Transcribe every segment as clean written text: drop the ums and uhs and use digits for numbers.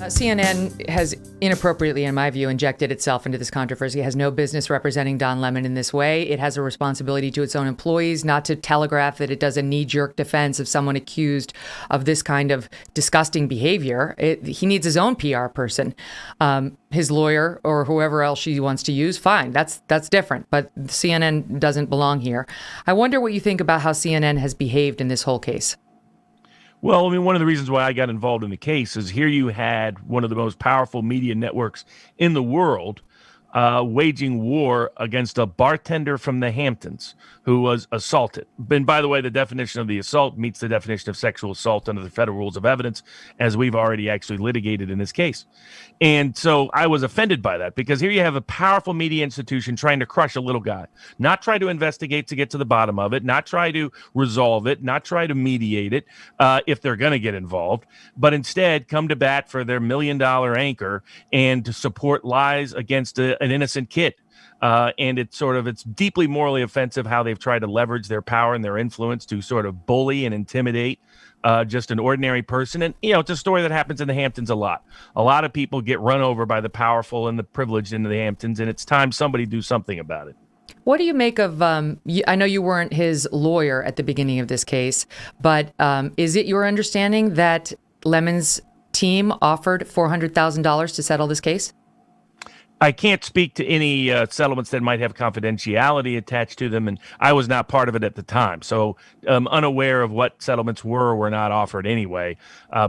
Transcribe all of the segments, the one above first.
CNN has inappropriately, in my view, injected itself into this controversy. It has no business representing Don Lemon in this way. It has a responsibility to its own employees not to telegraph that it does a knee-jerk defense of someone accused of this kind of disgusting behavior. He needs his own PR person, his lawyer or whoever else she wants to use. Fine, that's different. But CNN doesn't belong here. I wonder what you think about how CNN has behaved in this whole case. Well, I mean, one of the reasons why I got involved in the case is here you had one of the most powerful media networks in the world waging war against a bartender from the Hamptons who was assaulted. And by the way, the definition of the assault meets the definition of sexual assault under the federal rules of evidence, as we've already actually litigated in this case. And so I was offended by that because here you have a powerful media institution trying to crush a little guy, not try to investigate to get to the bottom of it, not try to resolve it, not try to mediate it if they're going to get involved, but instead come to bat for their $1 million anchor and to support lies against an innocent kid. And it's deeply morally offensive how they've tried to leverage their power and their influence to sort of bully and intimidate just an ordinary person. And, it's a story that happens in the Hamptons a lot. A lot of people get run over by the powerful and the privileged in the Hamptons, and it's time somebody do something about it. What do you make of, I know you weren't his lawyer at the beginning of this case, but is it your understanding that Lemon's team offered $400,000 to settle this case? I can't speak to any settlements that might have confidentiality attached to them, and I was not part of it at the time. So I'm unaware of what settlements were or were not offered anyway,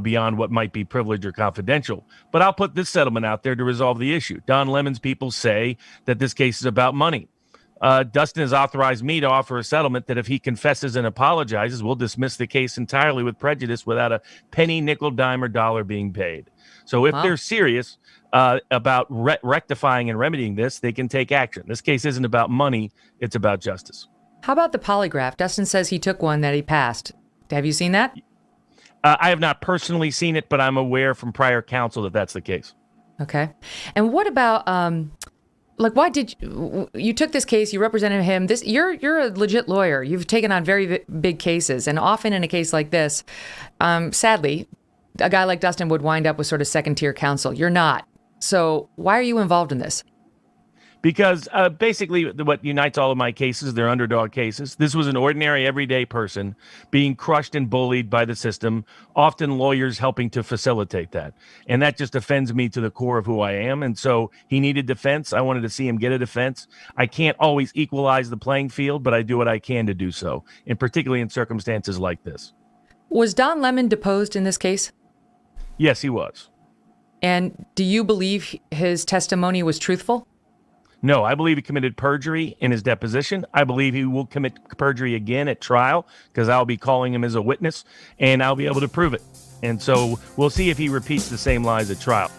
beyond what might be privileged or confidential. But I'll put this settlement out there to resolve the issue. Don Lemon's people say that this case is about money. Dustin has authorized me to offer a settlement that if he confesses and apologizes, we'll dismiss the case entirely with prejudice without a penny, nickel, dime, or dollar being paid. So if they're serious about rectifying and remedying this, they can take action. This case isn't about money. It's about justice. How about the polygraph? Dustin says he took one that he passed. Have you seen that? I have not personally seen it, but I'm aware from prior counsel that that's the case. Okay. And what about, why did you took this case, you represented him, you're a legit lawyer. You've taken on very big cases. And often in a case like this, sadly, a guy like Dustin would wind up with sort of second-tier counsel. You're not. So why are you involved in this? Because basically what unites all of my cases, they're underdog cases. This was an ordinary, everyday person being crushed and bullied by the system, often lawyers helping to facilitate that. And that just offends me to the core of who I am. And so he needed defense. I wanted to see him get a defense. I can't always equalize the playing field, but I do what I can to do so, and particularly in circumstances like this. Was Don Lemon deposed in this case? Yes, he was. And do you believe his testimony was truthful? No, I believe he committed perjury in his deposition. I believe he will commit perjury again at trial because I'll be calling him as a witness and I'll be able to prove it. And so we'll see if he repeats the same lies at trial.